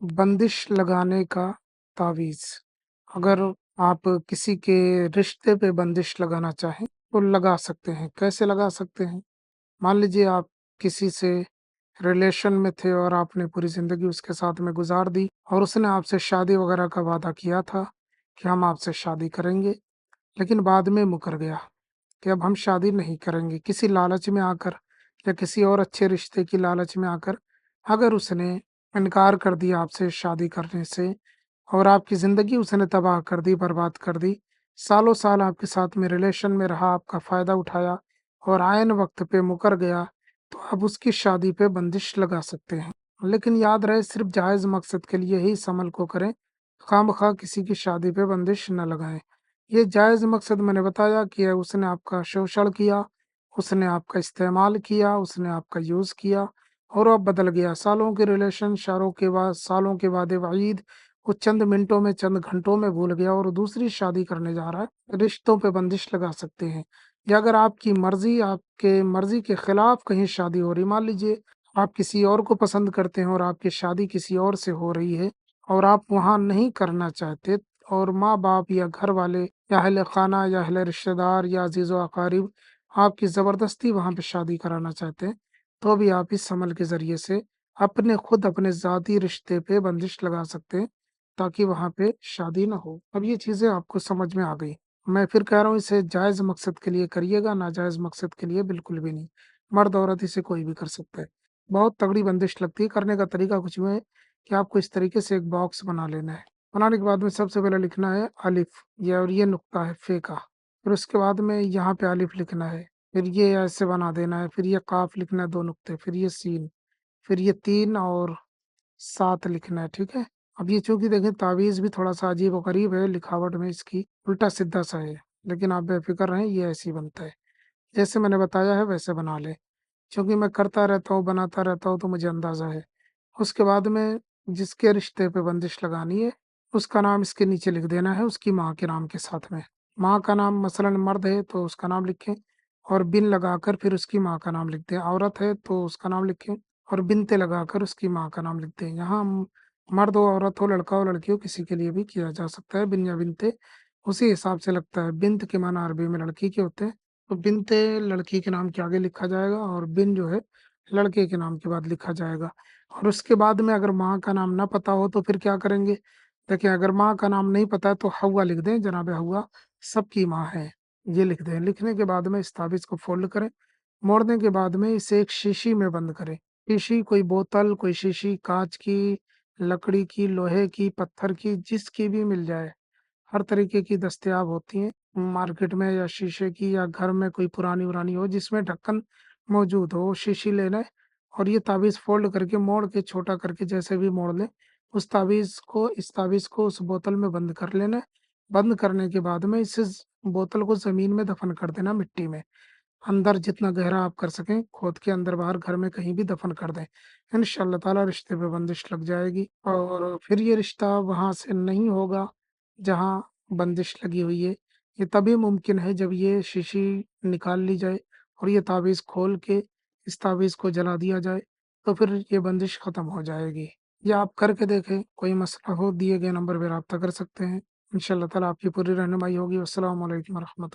बंदिश लगाने का तावीज़। अगर आप किसी के रिश्ते पे बंदिश लगाना चाहें, तो लगा सकते हैं। कैसे लगा सकते हैं? मान लीजिए आप किसी से रिलेशन में थे और आपने पूरी ज़िंदगी उसके साथ में गुज़ार दी और उसने आपसे शादी वग़ैरह का वादा किया था कि हम आपसे शादी करेंगे, लेकिन बाद में मुकर गया कि अब हम शादी नहीं करेंगे। किसी लालच में आकर या किसी और अच्छे रिश्ते की लालच में आकर अगर उसने इनकार कर दिया आपसे शादी करने से और आपकी ज़िंदगी उसने तबाह कर दी, बर्बाद कर दी। सालों-साल आपके साथ में रिलेशन में रहा, आपका फ़ायदा उठाया और आइन वक़्त पे मुकर गया, तो आप उसकी शादी पे बंदिश लगा सकते हैं। लेकिन याद रहे सिर्फ़ जायज़ मकसद के लिए ही इस अमल को करें, ख़ामख़ा किसी की शादी पे बंदिश ना लगाएँ। ये जायज़ मकसद मैंने बताया कि उसने आपका शोषण किया, उसने आपका इस्तेमाल किया, उसने आपका यूज़ किया और अब बदल गया। सालों के रिलेशन, सालों के वादे-वईद वो चंद मिनटों में, चंद घंटों में भूल गया और दूसरी शादी करने जा रहा है। रिश्तों पे बंदिश लगा सकते हैं या अगर आपकी मर्ज़ी आपके मर्ज़ी के खिलाफ कहीं शादी हो रही, मान लीजिए आप किसी और को पसंद करते हैं और आपकी शादी किसी और से हो रही है और आप वहाँ नहीं करना चाहते और माँ-बाप या घर वाले या अहले-खाना या अहले रिश्तेदार या अज़ीज़-ओ-अक़ारिब आपकी ज़बरदस्ती वहाँ पे शादी कराना चाहते हैं, तो भी आप इस अमल के ज़रिए से अपने ज़ाती रिश्ते पे बंदिश लगा सकते हैं, ताकि वहाँ पे शादी ना हो। अब ये चीज़ें आपको समझ में आ गई। मैं फिर कह रहा हूँ इसे जायज़ मकसद के लिए करिएगा, नाजायज़ मकसद के लिए बिल्कुल भी नहीं। मर्द-औरत इसे कोई भी कर सकता है। बहुत तगड़ी बंदिश लगती है, करने का तरीका कुछ यूँ है कि आपको इस तरीके से एक बॉक्स बना लेना है। बनाने के बाद में सबसे पहले लिखना है अलिफ ये और ये नुक्ता है फ़े का। फिर उसके बाद में यहाँ पे अलिफ लिखना है, फिर ये ऐसे बना देना है, फिर ये काफ़ लिखना है 2 नुक्ते, फिर ये सीन, फिर ये 3 और 7 लिखना है, ठीक है? अब ये चूँकि देखें तावीज़ भी थोड़ा-सा अजीब-ओ-गरीब है लिखावट में इसकी, उल्टा-सीधा सा है, लेकिन आप बेफ़िक्र रहें ये ऐसे ही बनता है। जैसे मैंने बताया है वैसे बना लें, क्योंकि मैं करता रहता हूँ, बनाता रहता हूँ तो मुझे अंदाज़ा है। उसके बाद में जिसके रिश्ते पे बंदिश लगानी है, उसका नाम इसके नीचे लिख देना है उसकी माँ के नाम के साथ में। माँ का नाम मसलन मर्द है तो उसका नाम लिखें और बिन लगाकर फिर उसकी माँ का नाम लिख दें। औरत है तो उसका नाम लिखें और बिनते लगाकर उसकी माँ का नाम लिख दें। यहाँ मर्द हो, औरत हो, लड़का हो, लड़की हो किसी के लिए भी किया जा सकता है बिन या बिनते, उसी हिसाब से लगता है। बिन्त के माना अरबी में लड़की के होते हैं, तो बिनते लड़की के नाम के आगे लिखा जाएगा और बिन जो है लड़के के नाम के बाद लिखा जाएगा। और उसके बाद में अगर माँ का नाम ना पता हो तो फिर क्या करेंगे? देखिए अगर माँ का नाम नहीं पता है तो हव्वा लिख दें, जनाब हव्वा सबकी माँ है, ये लिख दें। लिखने के बाद में इस ताबीज़ को फ़ोल्ड करें, मोड़ने के बाद में इसे एक शीशी में बंद करें। शीशी कोई बोतल, कोई शीशी काँच की, लकड़ी की, लोहे की, पत्थर की, जिसकी भी मिल जाए। हर तरीके की दस्तयाब होती हैं मार्केट में या शीशे की या घर में कोई पुरानी-वुरानी हो जिसमें ढक्कन मौजूद हो, वो शीशी लेना है और ये ताबीज़ फ़ोल्ड करके मोड़ के छोटा करके जैसे भी मोड़ लें, इस ताबीज़ को उस बोतल में बंद कर लेना है। बंद करने के बाद में इस बोतल को ज़मीन में दफ़न कर देना मिट्टी में। अंदर जितना गहरा आप कर सकें, खोद के अंदर-बाहर घर में कहीं भी दफ़न कर दें। इंशाअल्लाह ताला रिश्ते पे बंदिश लग जाएगी और फिर ये रिश्ता वहाँ से नहीं होगा, जहाँ बंदिश लगी हुई है। ये तभी मुमकिन है जब ये शीशी निकाल ली जाए और ये ताबीज़ खोल के इस ताबीज़ को जला दिया जाए, तो फिर ये बंदिश ख़त्म हो जाएगी। या आप करके देखें, कोई मसला हो दिए गए नंबर पे राब्ता कर सकते हैं। इंशाअल्लाह ताला आपकी पूरी रहनुमाई होगी। अस्सलामु अलैकुम व रहमतुल्लाह।